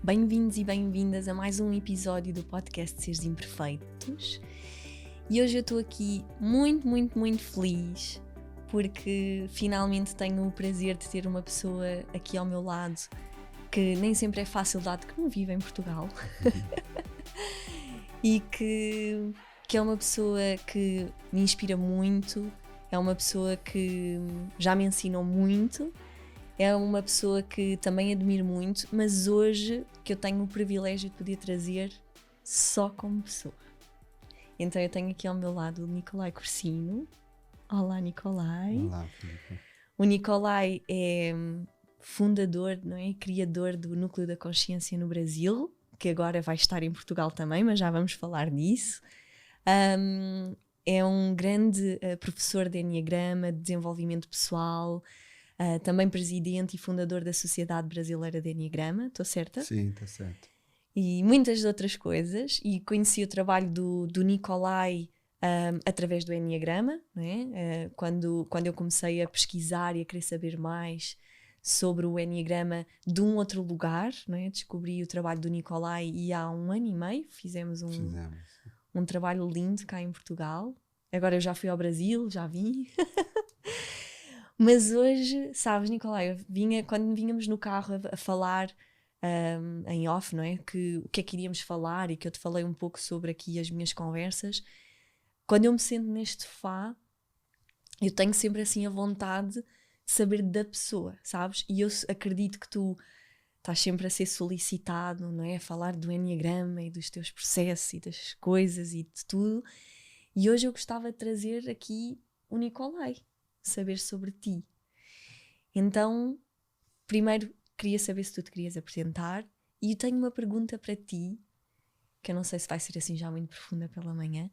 Bem-vindos e bem-vindas a mais um episódio do podcast Seres Imperfeitos. E hoje eu estou aqui muito feliz porque finalmente tenho o prazer de ter uma pessoa aqui ao meu lado que nem sempre é fácil, dado que não vive em Portugal. E que é uma pessoa que me inspira muito, é uma pessoa que já me ensinou muito. É uma pessoa que também admiro muito, mas hoje que eu tenho o privilégio de poder trazer só como pessoa. Então eu tenho aqui ao meu lado o Nicolai Corsino. Olá, Nicolai. Olá, Filipe. O Nicolai é fundador, não é? Criador do Núcleo da Consciência no Brasil, que agora vai estar em Portugal também, mas já vamos falar disso. É um grande professor de Enneagrama, de desenvolvimento pessoal, também presidente e fundador da Sociedade Brasileira de Enneagrama, estou certa? Sim, está certo. E muitas outras coisas, e conheci o trabalho do Nicolai através do Enneagrama, não é? Quando eu comecei a pesquisar e a querer saber mais sobre o Enneagrama de um outro lugar, não é? Descobri o trabalho do Nicolai e há 1 ano e meio fizemos um trabalho lindo cá em Portugal. Agora eu já fui ao Brasil, já vim. Mas hoje, sabes, Nicolai, quando vínhamos no carro a falar em off, não é? O que é que iríamos falar e que eu te falei um pouco sobre aqui as minhas conversas. Quando eu me sento neste sofá, eu tenho sempre assim a vontade de saber da pessoa, sabes? E eu acredito que tu estás sempre a ser solicitado, não é? A falar do Enneagrama e dos teus processos e das coisas e de tudo. E hoje eu gostava de trazer aqui o Nicolai, saber sobre ti. Então, primeiro queria saber se tu te querias apresentar e eu tenho uma pergunta para ti, que eu não sei se vai ser assim já muito profunda pela manhã,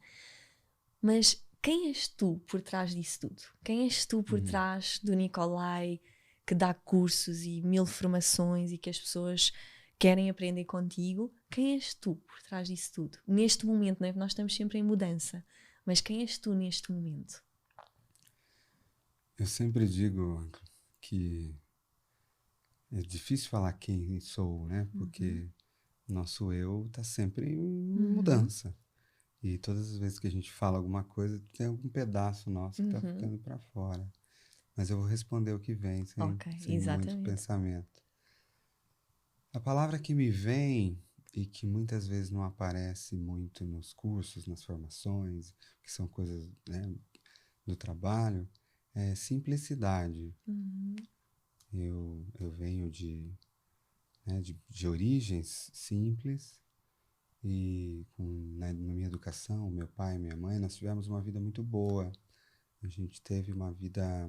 mas quem és tu por trás disso tudo? Quem és tu por trás do Nicolai que dá cursos e 1000 formações e que as pessoas querem aprender contigo? Quem és tu por trás disso tudo? Neste momento, não é? Nós estamos sempre em mudança, mas quem és tu neste momento? Eu sempre digo que é difícil falar quem sou, né? Porque nosso eu está sempre em mudança. E todas as vezes que a gente fala alguma coisa, tem algum pedaço nosso que está ficando para fora. Mas eu vou responder o que vem, sem muito pensamento. A palavra que me vem e que muitas vezes não aparece muito nos cursos, nas formações, que são coisas, né, do trabalho, é simplicidade. Eu venho de origens simples e na minha educação, meu pai e minha mãe, nós tivemos uma vida muito boa. A gente teve uma vida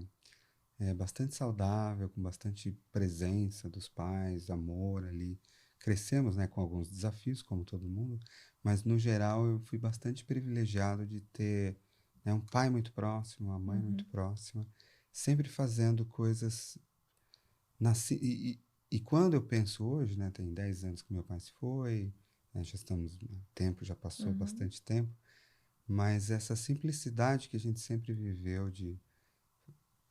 bastante saudável, com bastante presença dos pais, amor ali. Crescemos, né, com alguns desafios, como todo mundo, mas no geral eu fui bastante privilegiado de ter, né, um pai muito próximo, uma mãe muito próxima, sempre fazendo coisas. E quando eu penso hoje, né, tem 10 anos que meu pai se foi, né, já estamos, tempo já passou bastante tempo, mas essa simplicidade que a gente sempre viveu de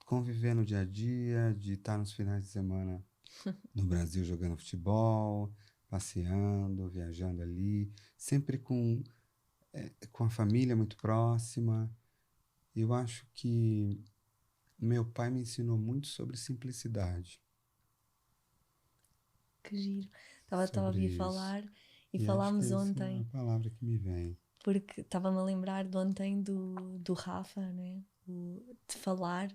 conviver no dia a dia, de estar nos finais de semana no Brasil jogando futebol, passeando, viajando ali, sempre com a família muito próxima. Eu acho que meu pai me ensinou muito sobre simplicidade. Que giro. Estava a ouvir falar e E acho que falámos essa é ontem, a palavra que me vem. porque estava-me a lembrar de ontem do Rafa, não é? De falar,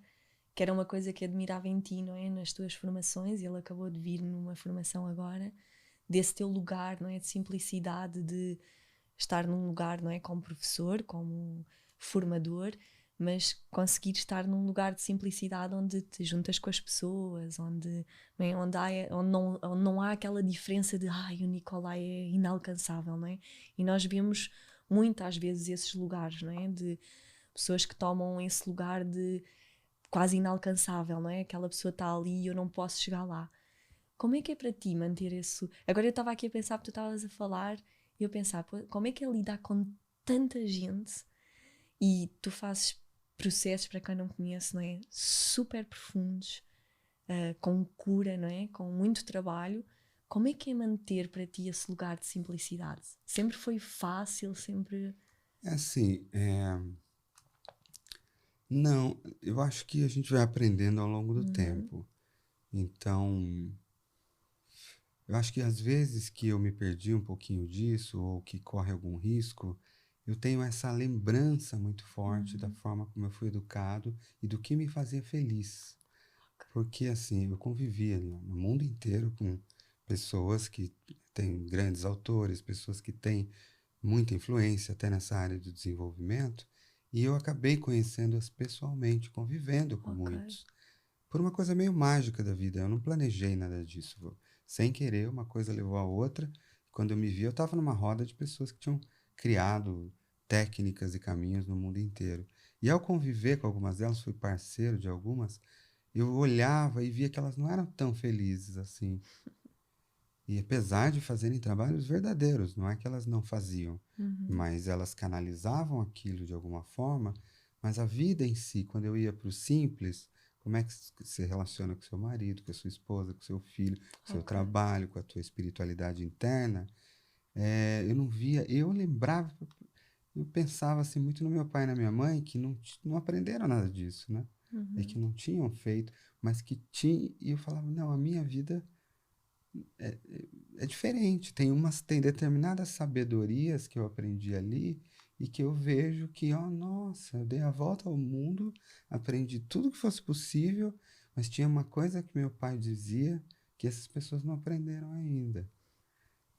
que era uma coisa que admirava em ti, não é? Nas tuas formações, e ele acabou de vir numa formação agora, desse teu lugar, não é? De simplicidade, de estar num lugar, não é? Como professor, como formador, mas conseguir estar num lugar de simplicidade onde te juntas com as pessoas, onde não há aquela diferença de o Nicolai é inalcançável, não é? E nós vemos muitas vezes esses lugares, não é? De pessoas que tomam esse lugar de quase inalcançável, não é? Aquela pessoa está ali e eu não posso chegar lá. Como é que é para ti manter isso? Agora eu estava aqui a pensar, porque tu estavas a falar, e eu pensava, como é que é lidar com tanta gente e tu fazes processos, para quem não conhece, não é? Super profundos, com cura, não é? Com muito trabalho, Como é que é manter para ti esse lugar de simplicidade? Sempre foi fácil, sempre... É assim, não, eu acho que a gente vai aprendendo ao longo do Uhum, tempo. Então, eu acho que às vezes que eu me perdi um pouquinho disso, ou que corre algum risco, eu tenho essa lembrança muito forte da uhum, forma como eu fui educado e do que me fazia feliz. Porque, assim, eu convivia no mundo inteiro com pessoas que têm grandes autores, pessoas que têm muita influência até nessa área do desenvolvimento, e eu acabei conhecendo-as pessoalmente, convivendo com ok. muitos. Por uma coisa meio mágica da vida, eu não planejei nada disso. Sem querer, uma coisa levou a outra. Quando eu me vi, eu estava numa roda de pessoas que tinham criado técnicas e caminhos no mundo inteiro. E ao conviver com algumas delas, fui parceiro de algumas, eu olhava e via que elas não eram tão felizes assim. E apesar de fazerem trabalhos verdadeiros, não é que elas não faziam, Uhum, mas elas canalizavam aquilo de alguma forma. Mas a vida em si, quando eu ia para o simples, como é que você relaciona com seu marido, com a sua esposa, com seu filho, com seu ok. trabalho, com a tua espiritualidade interna, eu não via, eu lembrava, eu pensava assim muito no meu pai e na minha mãe, que não aprenderam nada disso, né? E que Uhum, não tinham feito, mas que tinham, e eu falava, não, a minha vida é diferente. Tem determinadas sabedorias que eu aprendi ali e que eu vejo que, ó, nossa, eu dei a volta ao mundo, aprendi tudo que fosse possível, mas tinha uma coisa que meu pai dizia que essas pessoas não aprenderam ainda.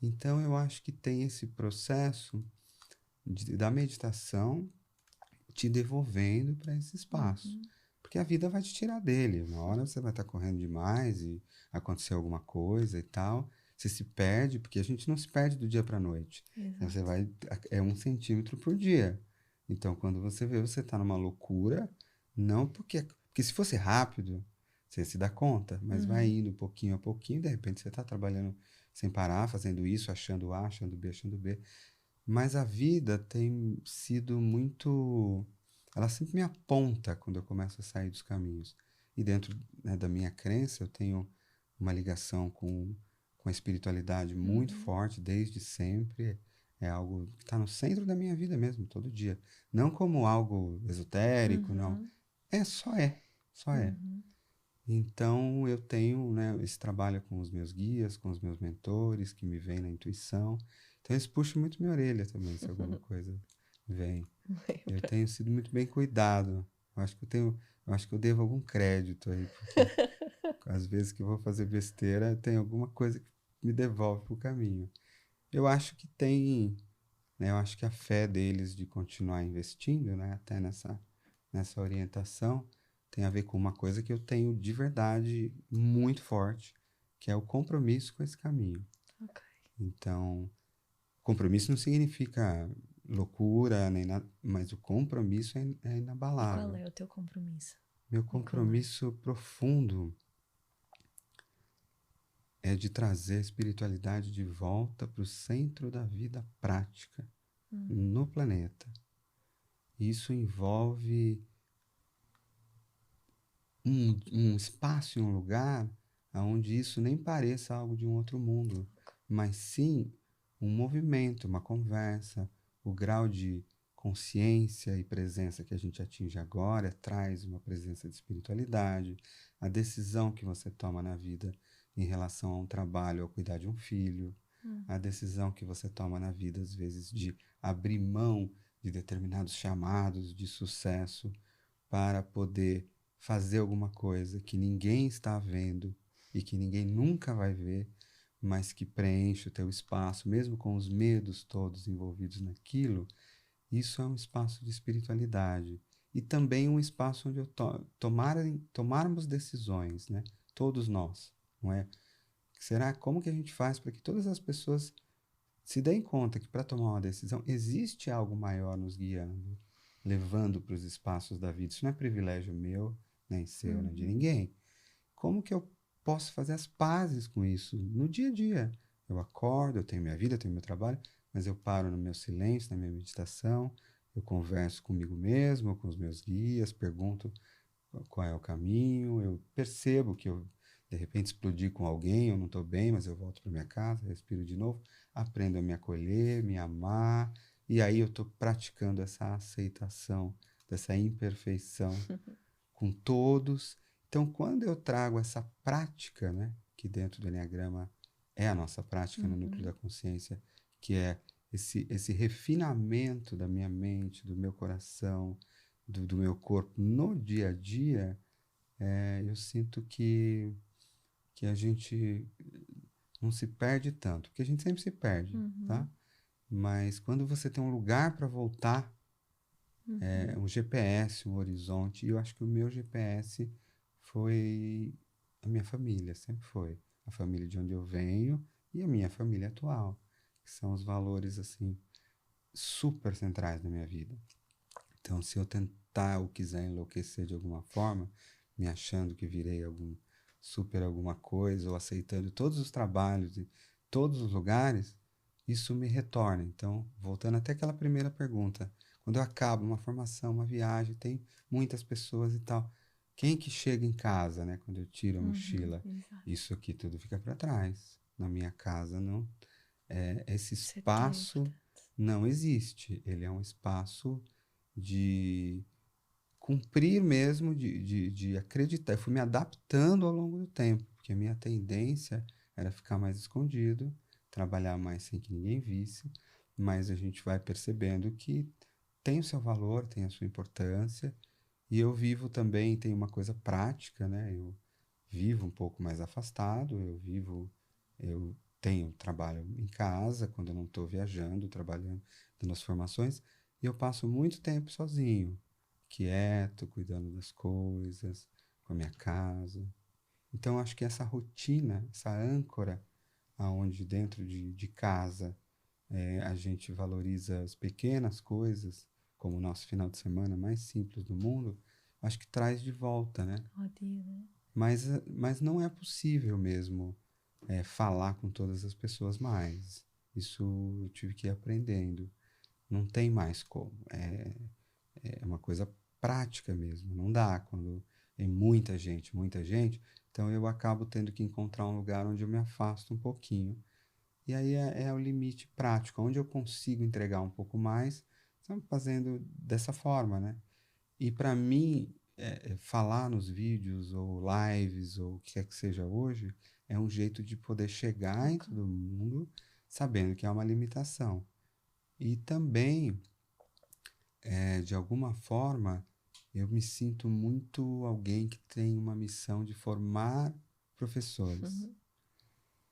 Então eu acho que tem esse processo da meditação te devolvendo para esse espaço. uhum, Porque a vida vai te tirar dele. Uma hora você vai estar correndo demais e acontecer alguma coisa e tal. Você se perde, porque a gente não se perde do dia para a noite. Né? Você exato. vai, é 1 centímetro por dia. Então, quando você vê, você está numa loucura, não porque se fosse rápido, você se dá conta, mas vai Uhum, indo pouquinho a pouquinho, de repente você está trabalhando sem parar, fazendo isso, achando A, achando B, achando B. Mas a vida tem sido muito. Ela sempre me aponta quando eu começo a sair dos caminhos. E dentro, né, da minha crença, eu tenho uma ligação com a espiritualidade muito uhum, forte desde sempre. É algo que está no centro da minha vida mesmo, todo dia. Não como algo esotérico, não. uhum, É, só é. Só é. uhum. Então eu tenho, né, esse trabalho com os meus guias, com os meus mentores, que me vem na intuição. Então eles puxam muito minha orelha também, se alguma coisa vem. Eu Lembra? tenho sido muito bem cuidado. Eu acho que eu devo algum crédito aí, porque às vezes que eu vou fazer besteira, tem alguma coisa que me devolve para o caminho. Eu acho que tem, né, eu acho que a fé deles de continuar investindo, né, até nessa orientação, tem a ver com uma coisa que eu tenho de verdade muito forte, que é o compromisso com esse caminho. Ok. Então, compromisso não significa loucura, nem nada, mas o compromisso é E qual inabalável. é o teu compromisso, Meu Nicolai? compromisso profundo é de trazer a espiritualidade de volta para o centro da vida prática Hum, no planeta. Isso envolve um espaço e um lugar onde isso nem pareça algo de um outro mundo, mas sim um movimento, uma conversa. O grau de consciência e presença que a gente atinge agora traz uma presença de espiritualidade. A decisão que você toma na vida em relação a um trabalho, ao cuidar de um filho, hum, a decisão que você toma na vida, às vezes, de abrir mão de determinados chamados de sucesso para poder fazer alguma coisa que ninguém está vendo e que ninguém nunca vai ver, mas que preenche o teu espaço, mesmo com os medos todos envolvidos naquilo, isso é um espaço de espiritualidade. E também um espaço onde tomarmos decisões, né? Todos nós, não é? Será como que a gente faz para que todas as pessoas se deem conta que para tomar uma decisão existe algo maior nos guiando, levando para os espaços da vida. Isso não é privilégio meu, nem seu, nem de uhum, ninguém. Como que eu posso fazer as pazes com isso no dia a dia? Eu acordo, eu tenho minha vida, eu tenho meu trabalho, mas eu paro no meu silêncio, na minha meditação, eu converso comigo mesmo, com os meus guias, pergunto qual é o caminho, eu percebo que eu de repente explodir com alguém, eu não estou bem, mas eu volto para minha casa, respiro de novo, aprendo a me acolher, me amar, e aí eu estou praticando essa aceitação dessa imperfeição com todos. Então, quando eu trago essa prática, né, que dentro do Enneagrama é a nossa prática no núcleo da consciência, que é esse refinamento da minha mente, do meu coração, do meu corpo no dia a dia, eu sinto que a gente não se perde tanto, porque a gente sempre se perde, tá? Mas quando você tem um lugar para voltar, um GPS, um horizonte, e eu acho que o meu GPS foi a minha família, sempre foi. A família de onde eu venho e a minha família atual, que são os valores, assim, super centrais na minha vida. Então, se eu tentar ou quiser enlouquecer de alguma forma, me achando que virei algum super alguma coisa, ou aceitando todos os trabalhos e todos os lugares, isso me retorna. Então, voltando até aquela primeira pergunta, quando eu acabo uma formação, uma viagem, tem muitas pessoas e tal, quem que chega em casa, né? Quando eu tiro a mochila, Exato. isso aqui tudo fica para trás. Na minha casa, não. Esse Isso é tão espaço importante. não existe. Ele é um espaço de cumprir mesmo, de acreditar. Eu fui me adaptando ao longo do tempo, porque a minha tendência era ficar mais escondido, trabalhar mais sem que ninguém visse, mas a gente vai percebendo que tem o seu valor, tem a sua importância, e eu vivo também, tem uma coisa prática, né? Eu vivo um pouco mais afastado, eu tenho trabalho em casa, quando eu não estou viajando, trabalhando nas formações, e eu passo muito tempo sozinho, quieto, cuidando das coisas, com a minha casa. Então, acho que essa rotina, essa âncora, aonde dentro de casa a gente valoriza as pequenas coisas, como o nosso final de semana mais simples do mundo, acho que traz de volta, né? Ó dia, né? Mas não é possível mesmo falar com todas as pessoas mais. Isso eu tive que ir aprendendo. Não tem mais como. É uma coisa prática mesmo. Não dá quando tem muita gente. Então eu acabo tendo que encontrar um lugar onde eu me afasto um pouquinho. E aí é o limite prático, onde eu consigo entregar um pouco mais, estamos fazendo dessa forma, né? E para mim, falar nos vídeos ou lives ou o que quer que seja hoje, é um jeito de poder chegar em todo mundo sabendo que há uma limitação. E também, de alguma forma, eu me sinto muito alguém que tem uma missão de formar professores.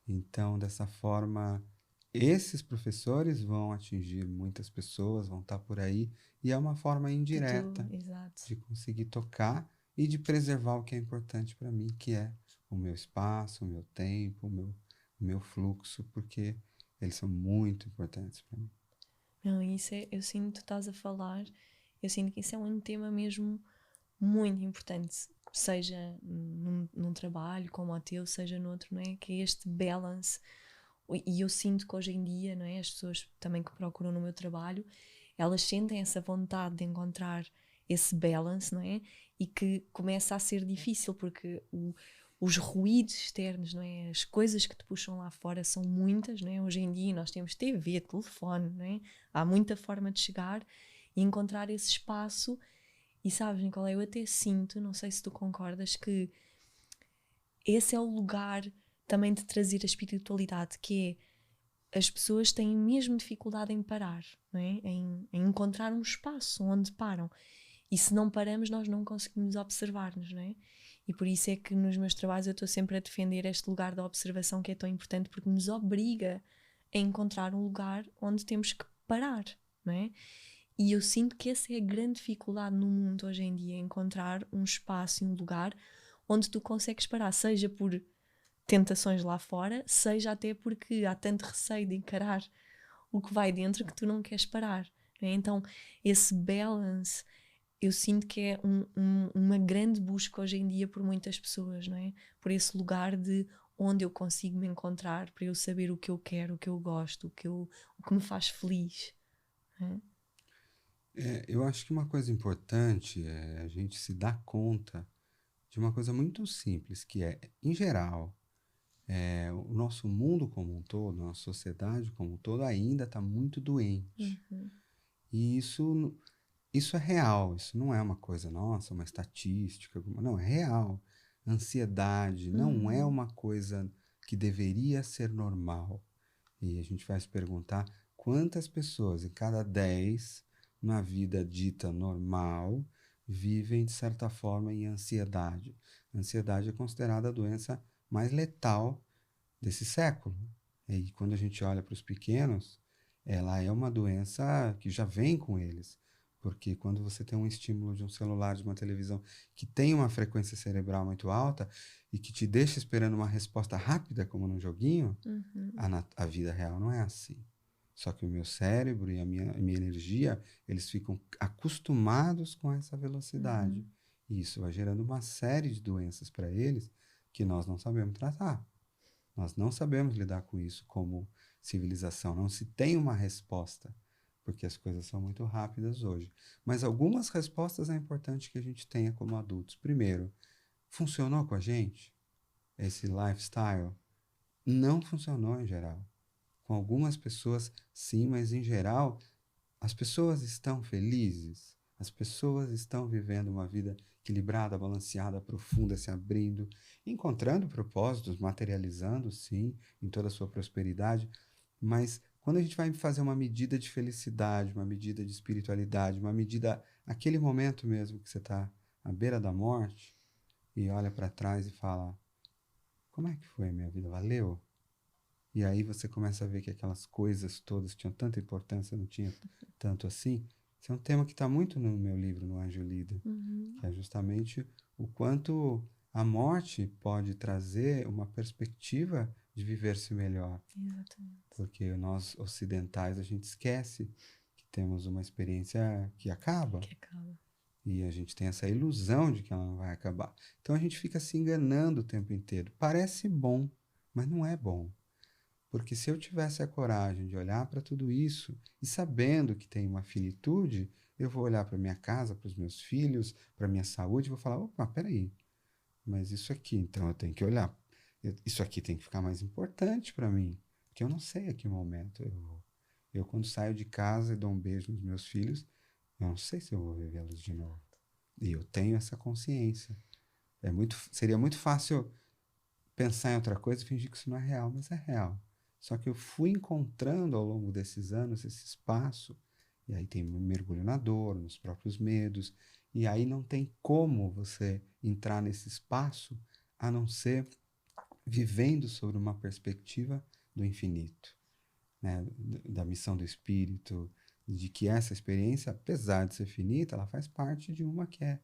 Então, dessa forma, esses professores vão atingir muitas pessoas, vão estar por aí, e é uma forma indireta Exato. de conseguir tocar e de preservar o que é importante para mim, que é o meu espaço, o meu tempo, o meu fluxo, porque eles são muito importantes para mim. Não, isso é, eu sinto que tu estás a falar, eu sinto que isso é um tema mesmo muito importante, seja num trabalho como o teu, seja no outro, não é? Que é este balance. E eu sinto que hoje em dia, não é? As pessoas também que procuram no meu trabalho, elas sentem essa vontade de encontrar esse balance, não é? E que começa a ser difícil porque os ruídos externos, não é? As coisas que te puxam lá fora são muitas, não é? Hoje em dia nós temos TV, telefone, não é? Há muita forma de chegar e encontrar esse espaço. E sabes, Nicolau, eu até sinto, não sei se tu concordas, que esse é o lugar também de trazer a espiritualidade, que é as pessoas têm mesmo dificuldade em parar, não é? Em encontrar um espaço onde param. E se não paramos, nós não conseguimos observar-nos, não é? E por isso é que nos meus trabalhos eu estou sempre a defender este lugar da observação que é tão importante, porque nos obriga a encontrar um lugar onde temos que parar, não é? E eu sinto que essa é a grande dificuldade no mundo hoje em dia, encontrar um espaço e um lugar onde tu consegues parar, seja por tentações lá fora, seja até porque há tanto receio de encarar o que vai dentro que tu não queres parar. Não é? Então, esse balance, eu sinto que é uma grande busca hoje em dia por muitas pessoas, não é? Por esse lugar de onde eu consigo me encontrar, para eu saber o que eu quero, o que eu gosto, o que me faz feliz. Não é? Eu acho que uma coisa importante é a gente se dar conta de uma coisa muito simples, que é, em geral, o nosso mundo como um todo, a nossa sociedade como um todo, ainda está muito doente. E isso é real, isso não é uma coisa, nossa, uma estatística, não, é real. Ansiedade não é uma coisa que deveria ser normal. E a gente vai se perguntar quantas pessoas em cada 10 na vida dita normal vivem, de certa forma, em ansiedade. A ansiedade é considerada a doença mais letal desse século. E quando a gente olha para os pequenos, ela é uma doença que já vem com eles. Porque quando você tem um estímulo de um celular, de uma televisão, que tem uma frequência cerebral muito alta e que te deixa esperando uma resposta rápida, como num joguinho, a vida real não é assim. Só que o meu cérebro e a minha energia, eles ficam acostumados com essa velocidade. E isso vai gerando uma série de doenças para eles que nós não sabemos tratar. Nós não sabemos lidar com isso como civilização. Não se tem uma resposta, porque as coisas são muito rápidas hoje. Mas algumas respostas é importante que a gente tenha como adultos. Primeiro, funcionou com a gente? Esse lifestyle? Não funcionou em geral. Com algumas pessoas, sim, mas em geral, as pessoas estão felizes, as pessoas estão vivendo uma vida equilibrada, balanceada, profunda, se abrindo, encontrando propósitos, materializando, sim, em toda a sua prosperidade, mas quando a gente vai fazer uma medida de felicidade, uma medida de espiritualidade, uma medida, aquele momento mesmo que você está à beira da morte e olha para trás e fala, como é que foi a minha vida? Valeu? E aí você começa a ver que aquelas coisas todas tinham tanta importância, não tinha tanto assim. Esse é um tema que está muito no meu livro, no Anjo Líder, que é justamente o quanto a morte pode trazer uma perspectiva de viver-se melhor. Exatamente. Porque nós ocidentais, a gente esquece que temos uma experiência que acaba. Que acaba. E a gente tem essa ilusão de que ela não vai acabar. Então a gente fica se enganando o tempo inteiro. Parece bom, mas não é bom. Porque se eu tivesse a coragem de olhar para tudo isso e sabendo que tem uma finitude, eu vou olhar para minha casa, para os meus filhos, para minha saúde, e vou falar, opa, peraí, mas isso aqui, então eu tenho que olhar. Isso aqui tem que ficar mais importante para mim, porque eu não sei a que momento eu vou. Eu, quando saio de casa e dou um beijo nos meus filhos, eu não sei se eu vou vivê-los de novo. E eu tenho essa consciência. Seria muito fácil pensar em outra coisa e fingir que isso não é real, mas é real. Só que eu fui encontrando ao longo desses anos esse espaço, e aí tem mergulho na dor, nos próprios medos, e aí não tem como você entrar nesse espaço a não ser vivendo sobre uma perspectiva do infinito, né? Da missão do espírito, de que essa experiência, apesar de ser finita, ela faz parte de uma que é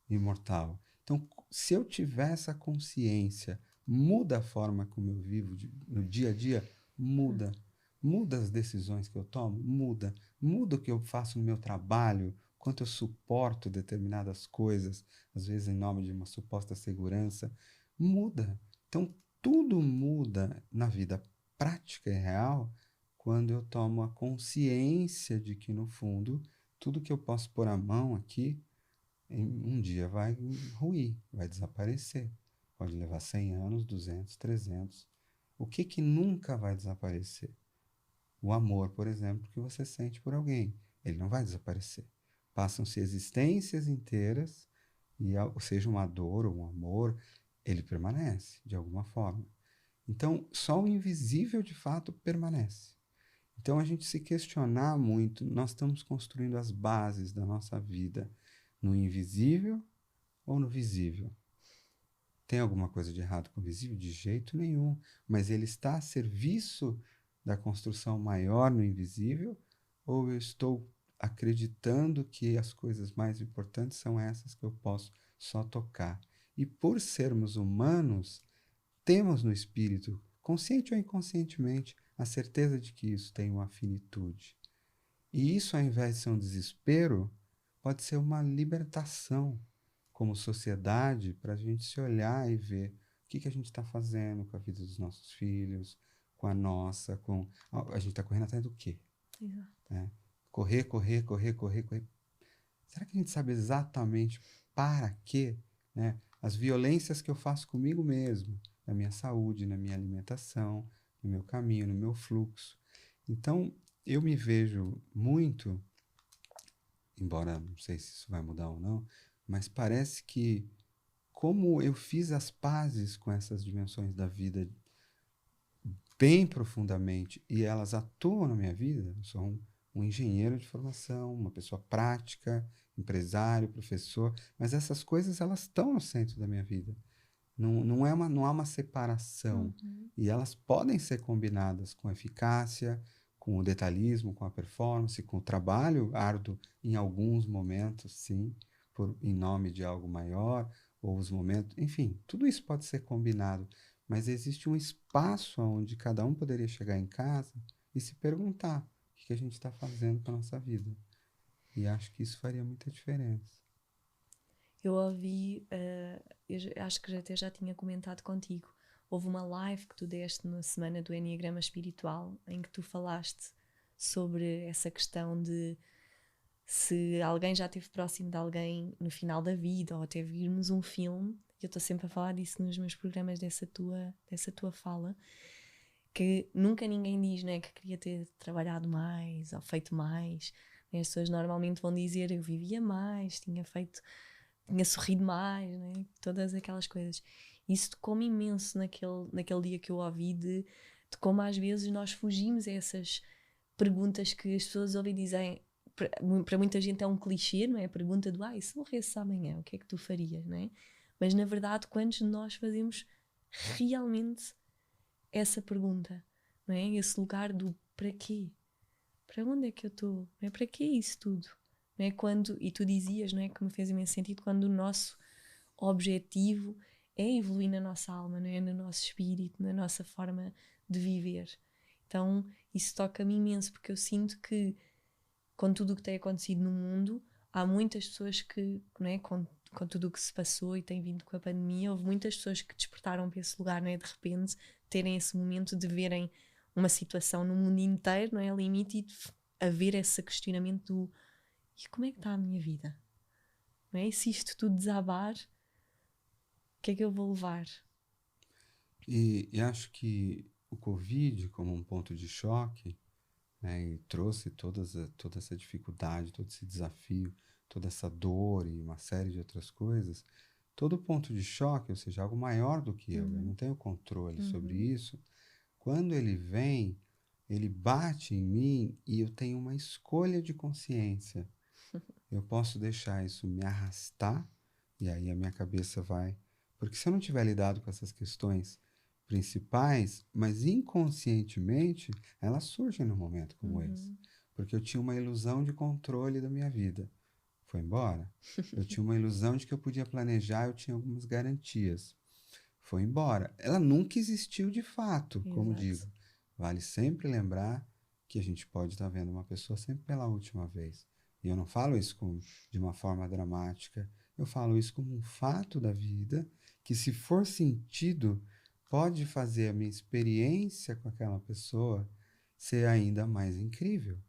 imortal. Então, se eu tiver essa consciência, muda a forma como eu vivo no dia a dia, muda. Muda as decisões que eu tomo, muda. Muda o que eu faço no meu trabalho, quanto eu suporto determinadas coisas, às vezes em nome de uma suposta segurança, muda. Então, tudo muda na vida prática e real quando eu tomo a consciência de que, no fundo, tudo que eu posso pôr a mão aqui, um dia vai ruir, vai desaparecer. Pode levar 100 anos, 200, 300. O que nunca vai desaparecer? O amor, por exemplo, que você sente por alguém. Ele não vai desaparecer. Passam-se existências inteiras, e seja uma dor ou um amor, ele permanece, de alguma forma. Então, só o invisível, de fato, permanece. Então, a gente se questionar muito, nós estamos construindo as bases da nossa vida no invisível ou no visível? Tem alguma coisa de errado com o visível? De jeito nenhum. Mas ele está a serviço da construção maior no invisível? Ou eu estou acreditando que as coisas mais importantes são essas que eu posso só tocar? E por sermos humanos, temos no espírito, consciente ou inconscientemente, a certeza de que isso tem uma finitude. E isso, ao invés de ser um desespero, pode ser uma libertação como sociedade para a gente se olhar e ver o que a gente está fazendo com a vida dos nossos filhos, com a nossa, com... A gente está correndo atrás do quê? Exato. Né? Correr, correr. Será que a gente sabe exatamente para quê? Né? as violências que eu faço comigo mesmo, na minha saúde, na minha alimentação, no meu caminho, no meu fluxo. Então, eu me vejo muito, embora não sei se isso vai mudar ou não, mas parece que como eu fiz as pazes com essas dimensões da vida bem profundamente e elas atuam na minha vida, eu sou um engenheiro de formação, uma pessoa prática, empresário, professor, mas essas coisas elas estão no centro da minha vida. Não há uma separação. E elas podem ser combinadas com eficácia, com o detalhismo, com a performance, com o trabalho árduo em alguns momentos, sim, em nome de algo maior, ou os momentos, enfim, tudo isso pode ser combinado, mas existe um espaço onde cada um poderia chegar em casa e se perguntar o que a gente está fazendo com a nossa vida. E acho que isso faria muita diferença. Eu ouvi, acho que até já tinha comentado contigo, houve uma live que tu deste na semana do Enneagrama Espiritual, em que tu falaste sobre essa questão de se alguém já esteve próximo de alguém no final da vida, ou até virmos um filme, e eu estou sempre a falar disso nos meus programas, dessa tua fala, que nunca ninguém diz, né, que queria ter trabalhado mais ou feito mais. As pessoas normalmente vão dizer eu vivia mais, tinha sorrido mais, né? Todas aquelas coisas. Isso tocou-me imenso naquele dia que eu ouvi de como às vezes nós fugimos a essas perguntas que as pessoas ouvem e dizem, para muita gente é um clichê, não é? A pergunta do, e se morresse amanhã, o que é que tu farias, não é? Mas na verdade, quantos de nós fazemos realmente essa pergunta, não é? Esse lugar do para quê? Para onde é que eu estou? Não é? Para que isso tudo? Não é? E tu dizias, não é, que me fez imenso sentido, quando o nosso objetivo é evoluir na nossa alma, não é? No nosso espírito, na nossa forma de viver. Então isso toca-me imenso, porque eu sinto que com tudo o que tem acontecido no mundo, há muitas pessoas que, não é, com tudo o que se passou e tem vindo com a pandemia, houve muitas pessoas que despertaram para esse lugar, não é? De repente terem esse momento de verem uma situação no mundo inteiro, não é? Limite, e de haver esse questionamento do e como é que está a minha vida? Não é? E se isto tudo desabar, o que é que eu vou levar? E acho que o Covid, como um ponto de choque, né, e trouxe toda essa dificuldade, todo esse desafio, toda essa dor e uma série de outras coisas, todo ponto de choque, ou seja, algo maior do que eu não tenho controle sobre isso, quando ele vem, ele bate em mim e eu tenho uma escolha de consciência. Eu posso deixar isso me arrastar, e aí a minha cabeça vai... Porque se eu não tiver lidado com essas questões principais, mas inconscientemente, elas surgem num momento como esse. Porque eu tinha uma ilusão de controle da minha vida. Foi embora. Eu tinha uma ilusão de que eu podia planejar, eu tinha algumas garantias. Foi embora. Ela nunca existiu de fato, como digo. Vale sempre lembrar que a gente pode estar vendo uma pessoa sempre pela última vez. E eu não falo isso de uma forma dramática. Eu falo isso como um fato da vida que, se for sentido, pode fazer a minha experiência com aquela pessoa ser ainda mais incrível.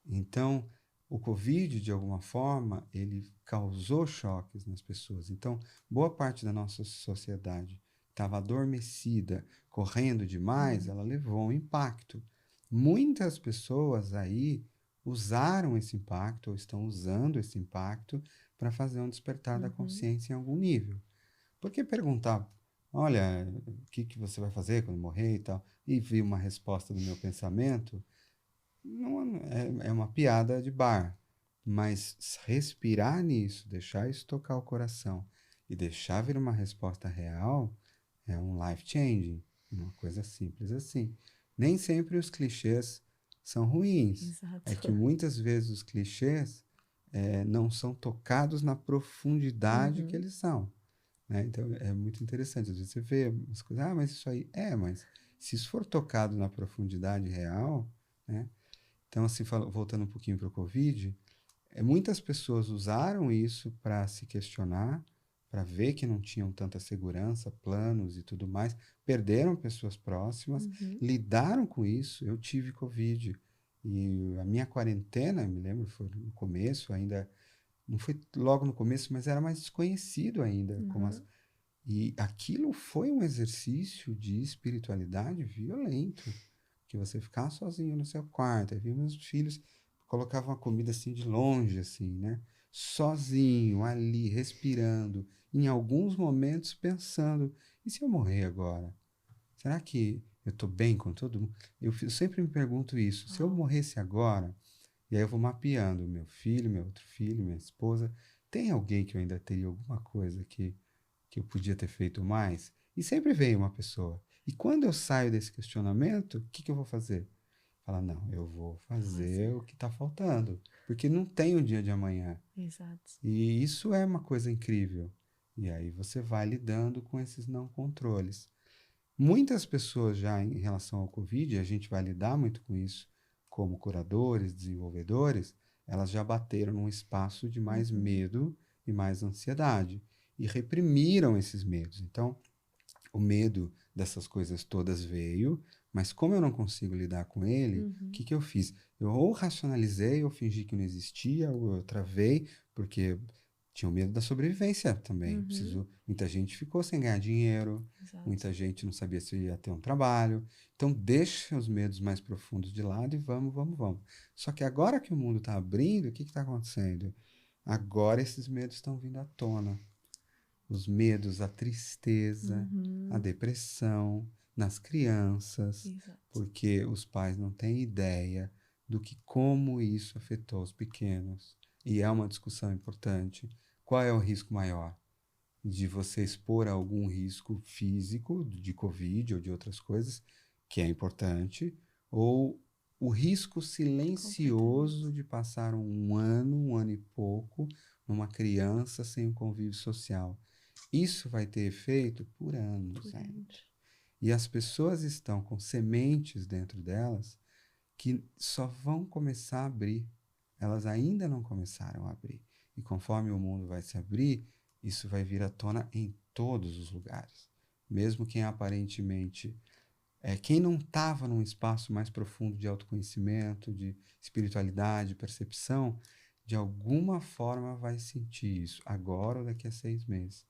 Então, o Covid, de alguma forma, ele causou choques nas pessoas. Então, boa parte da nossa sociedade estava adormecida, correndo demais, ela levou um impacto. Muitas pessoas aí usaram esse impacto, ou estão usando esse impacto, para fazer um despertar da consciência em algum nível. Por que perguntar, olha, o que você vai fazer quando morrer e tal, e vi uma resposta do meu pensamento? Não, é uma piada de bar, mas respirar nisso, deixar isso tocar o coração e deixar vir uma resposta real é um life changing, uma coisa simples assim. Nem sempre os clichês são ruins. Exato. É que muitas vezes os clichês não são tocados na profundidade que eles são. Né? Então é muito interessante. Às vezes você vê umas coisas, mas isso aí mas se isso for tocado na profundidade real, né? Então, assim, voltando um pouquinho para o Covid, muitas pessoas usaram isso para se questionar, para ver que não tinham tanta segurança, planos e tudo mais, perderam pessoas próximas, lidaram com isso. Eu tive Covid e a minha quarentena, me lembro, foi no começo, ainda Não foi logo no começo, mas era mais desconhecido ainda. Uhum. E aquilo foi um exercício de espiritualidade violento. Que você ficar sozinho no seu quarto. Aí vi meus filhos colocavam a comida assim de longe, assim, né? Sozinho, ali, respirando. Em alguns momentos pensando, e se eu morrer agora? Será que eu estou bem com todo mundo? Eu sempre me pergunto isso. Se eu Uau. morresse agora, e aí eu vou mapeando meu filho, meu outro filho, minha esposa, tem alguém que eu ainda teria alguma coisa que eu podia ter feito mais? E sempre vem uma pessoa. E quando eu saio desse questionamento, o que eu vou fazer? Falar, não, eu vou fazer Fazer. o que está faltando, porque não tem o dia de amanhã. Exato. E isso é uma coisa incrível. E aí você vai lidando com esses não controles. Muitas pessoas já em relação ao Covid, a gente vai lidar muito com isso, como curadores, desenvolvedores, elas já bateram num espaço de mais Uhum. medo e mais ansiedade e reprimiram esses medos. Então, o medo dessas coisas todas veio, mas como eu não consigo lidar com ele, o Uhum. que eu fiz? Eu ou racionalizei, ou fingi que não existia, ou eu travei, porque tinha o medo da sobrevivência também. Uhum. Muita gente ficou sem ganhar dinheiro, Exato. muita gente não sabia se ia ter um trabalho. Então, deixa os medos mais profundos de lado e vamos, vamos, vamos. Só que agora que o mundo está abrindo, o que está acontecendo? Agora esses medos estão vindo à tona. Os medos, a tristeza, a Uhum. depressão nas crianças, Exato. porque os pais não têm ideia do que como isso afetou os pequenos. E é uma discussão importante. Qual é o risco maior? De você expor a algum risco físico, de Covid ou de outras coisas, que é importante, ou o risco Completamente. silencioso de passar um ano e pouco, numa criança sem um convívio social. Isso vai ter efeito por anos Por ainda. anos. E as pessoas estão com sementes dentro delas que só vão começar a abrir. Elas ainda não começaram a abrir. E conforme o mundo vai se abrir, isso vai vir à tona em todos os lugares. Mesmo quem aparentemente quem não estava num espaço mais profundo de autoconhecimento, de espiritualidade, percepção, de alguma forma vai sentir isso, agora ou daqui a 6 meses.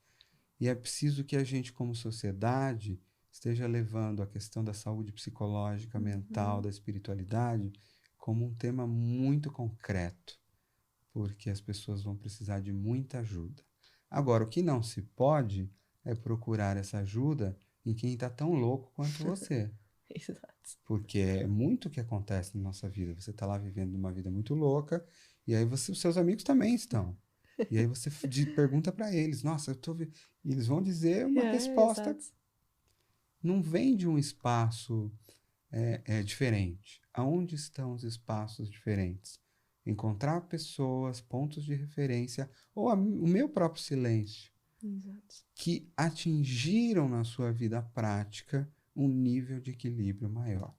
E é preciso que a gente, como sociedade, esteja levando a questão da saúde psicológica, mental, Uhum. da espiritualidade, como um tema muito concreto, porque as pessoas vão precisar de muita ajuda. Agora, o que não se pode é procurar essa ajuda em quem está tão louco quanto você. Exato. Porque é muito o que acontece na nossa vida. Você está lá vivendo uma vida muito louca, e aí os seus amigos também estão. E aí você pergunta para eles, nossa, E eles vão dizer uma É, resposta, exato. não vem de um espaço diferente. Aonde estão os espaços diferentes? Encontrar pessoas, pontos de referência, ou o meu próprio silêncio, Exato. que atingiram na sua vida prática um nível de equilíbrio maior.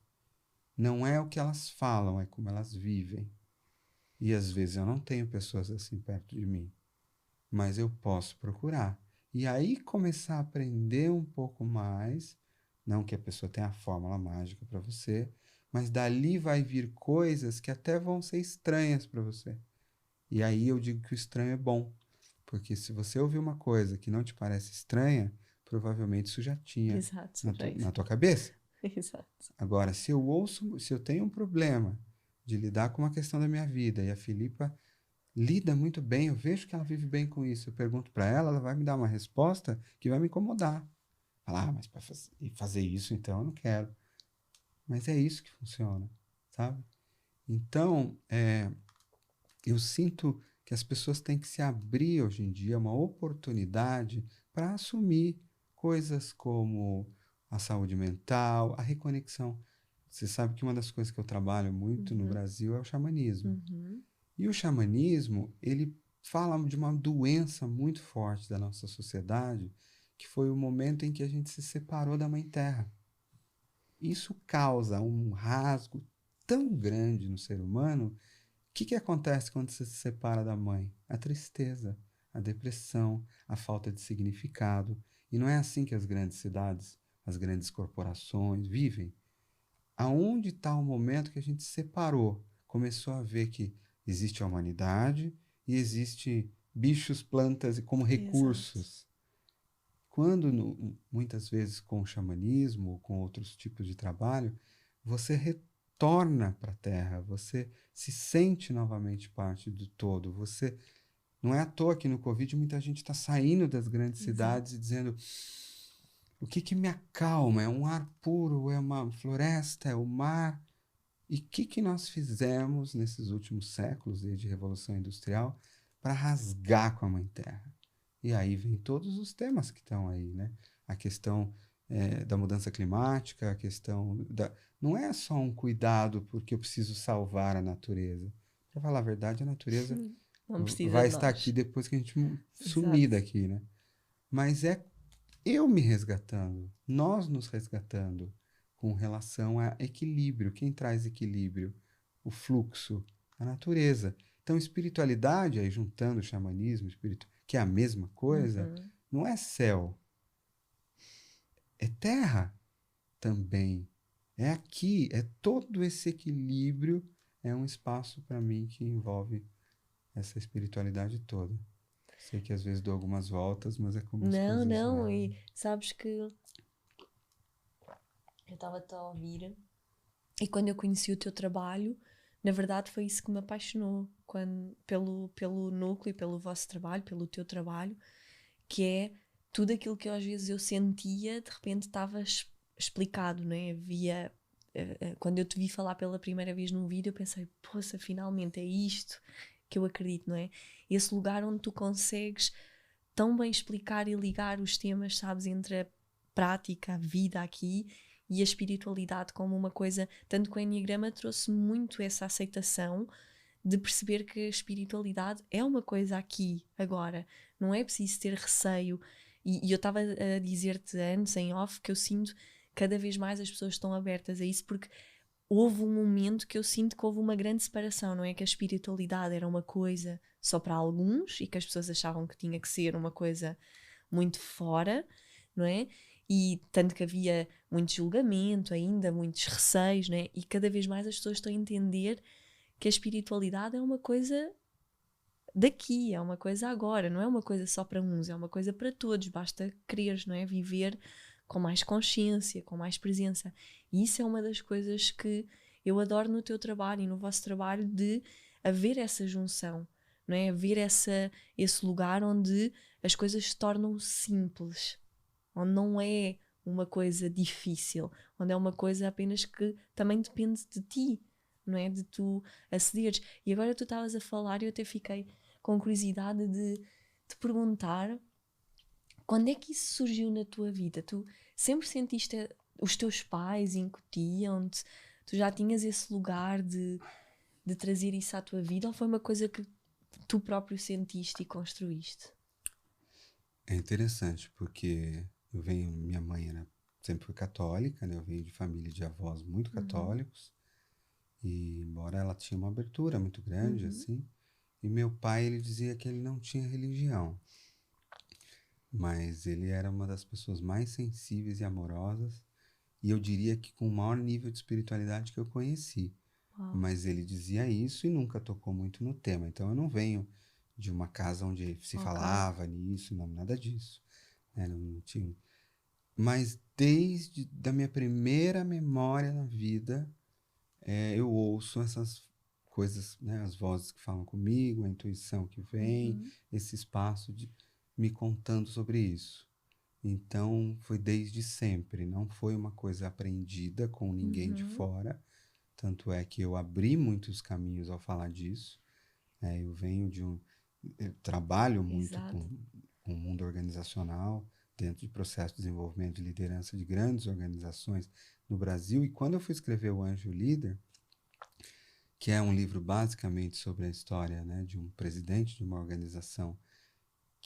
Não é o que elas falam, é como elas vivem. E às vezes eu não tenho pessoas assim perto de mim, mas eu posso procurar. E aí começar a aprender um pouco mais, não que a pessoa tenha a fórmula mágica para você, mas dali vai vir coisas que até vão ser estranhas para você. E aí eu digo que o estranho é bom, porque se você ouvir uma coisa que não te parece estranha, provavelmente isso já tinha Exato. Já na isso. tua cabeça. Exato. Agora, se eu tenho um problema de lidar com uma questão da minha vida e a Filipa lida muito bem, eu vejo que ela vive bem com isso, eu pergunto para ela, ela vai me dar uma resposta que vai me incomodar. Falar, mas para fazer isso então eu não quero. Mas é isso que funciona, sabe? Então, eu sinto que as pessoas têm que se abrir hoje em dia uma oportunidade para assumir coisas como a saúde mental, a reconexão. Você sabe que uma das coisas que eu trabalho muito no Uhum. Brasil é o xamanismo. Uhum. E o xamanismo, ele fala de uma doença muito forte da nossa sociedade, que foi o momento em que a gente se separou da Mãe Terra. Isso causa um rasgo tão grande no ser humano. O que acontece quando você se separa da mãe? A tristeza, a depressão, a falta de significado. E não é assim que as grandes cidades, as grandes corporações vivem. Aonde está o momento que a gente se separou? Começou a ver que existe a humanidade, e existe bichos, plantas como recursos. Quando, muitas vezes, com o xamanismo ou com outros tipos de trabalho, você retorna para a Terra, você se sente novamente parte do todo. Você não é à toa que no Covid muita gente está saindo das grandes cidades e dizendo: o que me acalma? É um ar puro? É uma floresta? É o mar? E o que nós fizemos nesses últimos séculos, desde a Revolução Industrial, para rasgar com a Mãe Terra? E aí vem todos os temas que estão aí, né? A questão da mudança climática, a questão da... Não é só um cuidado porque eu preciso salvar a natureza. Para falar a verdade, a natureza Não precisa vai de estar aqui nós. depois que a gente sumir Exato. daqui, né? Mas é eu me resgatando, nós nos resgatando com relação a equilíbrio. Quem traz equilíbrio? O fluxo, a natureza. Então, espiritualidade, aí juntando o xamanismo, que é a mesma coisa, não é céu, é terra também. É aqui, é todo esse equilíbrio, é um espaço para mim que envolve essa espiritualidade toda. Sei que às vezes dou algumas voltas, mas é como as Não, coisas não, vão. e sabes que eu estava-te a ouvir e quando eu conheci o teu trabalho, na verdade foi isso que me apaixonou pelo núcleo, pelo vosso trabalho, pelo teu trabalho, que é tudo aquilo que às vezes eu sentia, de repente estava explicado, não é? Quando eu te vi falar pela primeira vez num vídeo, eu pensei, poxa, finalmente é isto que eu acredito, não é? Esse lugar onde tu consegues tão bem explicar e ligar os temas, sabes, entre a prática, a vida aqui e a espiritualidade como uma coisa, tanto que o Enneagrama trouxe muito essa aceitação de perceber que a espiritualidade é uma coisa aqui, agora, não é preciso ter receio. E eu estava a dizer-te antes, em off, que eu sinto cada vez mais as pessoas estão abertas a isso, porque houve um momento que eu sinto que houve uma grande separação, não é? Que a espiritualidade era uma coisa só para alguns e que as pessoas achavam que tinha que ser uma coisa muito fora, não é? E tanto que havia muito julgamento ainda, muitos receios, não é? E cada vez mais as pessoas estão a entender que a espiritualidade é uma coisa daqui, é uma coisa agora, não é uma coisa só para uns, é uma coisa para todos, basta quereres, não é? Viver com mais consciência, com mais presença. E isso é uma das coisas que eu adoro no teu trabalho e no vosso trabalho, de haver essa junção, não é? Haver esse lugar onde as coisas se tornam simples, onde não é uma coisa difícil, onde é uma coisa apenas que também depende de ti, não é? De tu acederes. E agora tu estavas a falar e eu até fiquei com curiosidade de te perguntar quando é que isso surgiu na tua vida? Tu sempre sentiste, os teus pais incutiam-te, tu já tinhas esse lugar de trazer isso à tua vida, ou foi uma coisa que tu próprio sentiste e construíste? É interessante, porque minha mãe sempre foi católica, né? Eu venho de família de avós muito católicos, e embora ela tinha uma abertura muito grande, assim, e meu pai, ele dizia que ele não tinha religião, mas ele era uma das pessoas mais sensíveis e amorosas, e eu diria que com o maior nível de espiritualidade que eu conheci. Uau. Mas ele dizia isso e nunca tocou muito no tema. Então eu não venho de uma casa onde se falava nisso, não, nada disso. Não tinha. Mas desde da minha primeira memória na vida, eu ouço essas coisas, né, as vozes que falam comigo, a intuição que vem, esse espaço de me contando sobre isso. Então foi desde sempre, não foi uma coisa aprendida com ninguém de fora. Tanto é que eu abri muitos caminhos ao falar disso. Eu venho eu trabalho muito Exato. com o mundo organizacional, dentro de processo de desenvolvimento de liderança de grandes organizações no Brasil. E quando eu fui escrever O Anjo Líder, que é um livro basicamente sobre a história, né, de um presidente de uma organização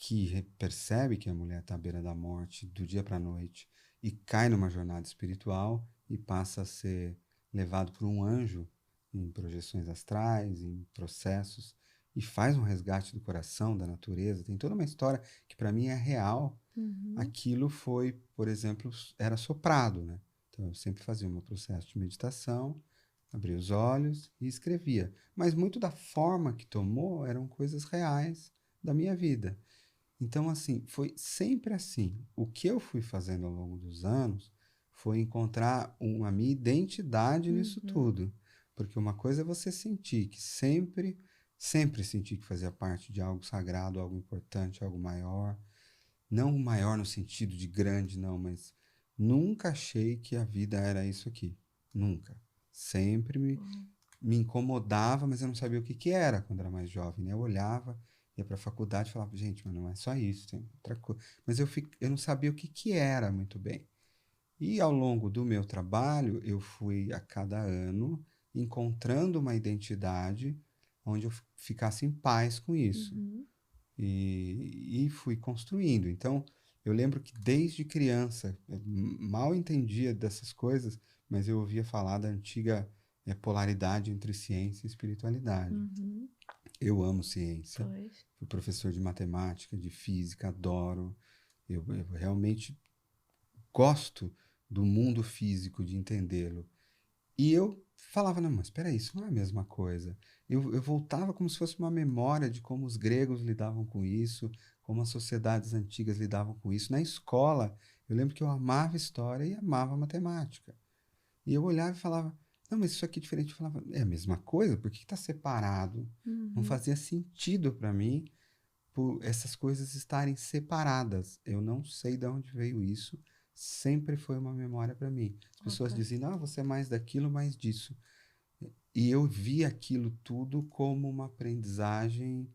que percebe que a mulher está à beira da morte do dia para a noite e cai numa jornada espiritual e passa a ser levado por um anjo em projeções astrais, em processos, e faz um resgate do coração, da natureza. Tem toda uma história que para mim é real. Aquilo foi, por exemplo, era soprado, né? Então eu sempre fazia o meu processo de meditação, Abria os olhos e escrevia. Mas muito da forma que tomou eram coisas reais da minha vida. Então, assim, foi sempre assim. O que eu fui fazendo ao longo dos anos foi encontrar a minha identidade nisso Uhum. tudo. Porque uma coisa é você sentir que sempre senti que fazia parte de algo sagrado, algo importante, algo maior. Não maior no sentido de grande, não, mas nunca achei que a vida era isso aqui. Nunca. Sempre Uhum. me incomodava, mas eu não sabia o que que era quando era mais jovem, né? Eu olhava, ia para a faculdade e falava, gente, mas não é só isso, tem outra coisa. Mas eu não sabia o que que era muito bem. E ao longo do meu trabalho, eu fui a cada ano encontrando uma identidade onde eu ficasse em paz com isso. Uhum. E fui construindo. Então, eu lembro que desde criança, eu mal entendia dessas coisas, mas eu ouvia falar da antiga polaridade entre ciência e espiritualidade. Uhum. Eu amo ciência, Pois. fui professor de matemática, de física, adoro. Eu realmente gosto do mundo físico, de entendê-lo. E eu falava, não, mas espera aí, isso não é a mesma coisa. Eu voltava como se fosse uma memória de como os gregos lidavam com isso, como as sociedades antigas lidavam com isso. Na escola, eu lembro que eu amava história e amava matemática. E eu olhava e falava, não, mas isso aqui é diferente. Eu falava, é a mesma coisa? Por que está separado? Não Uhum. fazia sentido para mim por essas coisas estarem separadas. Eu não sei de onde veio isso. Sempre foi uma memória para mim. As Ok. pessoas diziam, ah, você é mais daquilo, mais disso. E eu vi aquilo tudo como uma aprendizagem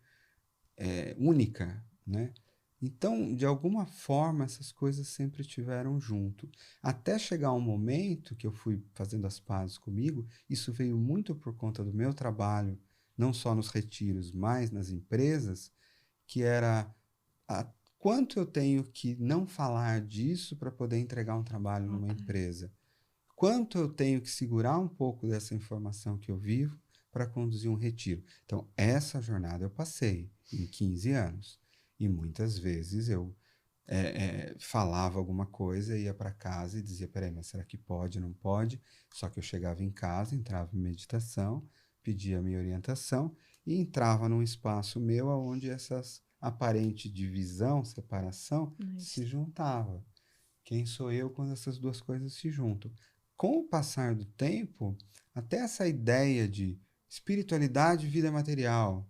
única, né? Então, de alguma forma, essas coisas sempre estiveram junto. Até chegar um momento que eu fui fazendo as pazes comigo, isso veio muito por conta do meu trabalho, não só nos retiros, mas nas empresas, que era a, quanto eu tenho que não falar disso para poder entregar um trabalho numa Ok. empresa. Quanto eu tenho que segurar um pouco dessa informação que eu vivo para conduzir um retiro. Então, essa jornada eu passei em 15 anos. E muitas vezes eu falava alguma coisa, ia para casa e dizia: peraí, mas será que pode, não pode? Só que eu chegava em casa, entrava em meditação, pedia a minha orientação e entrava num espaço meu onde essas aparente divisão, separação, se Nice. juntava. Quem sou eu quando essas duas coisas se juntam? Com o passar do tempo, até essa ideia de espiritualidade e vida material.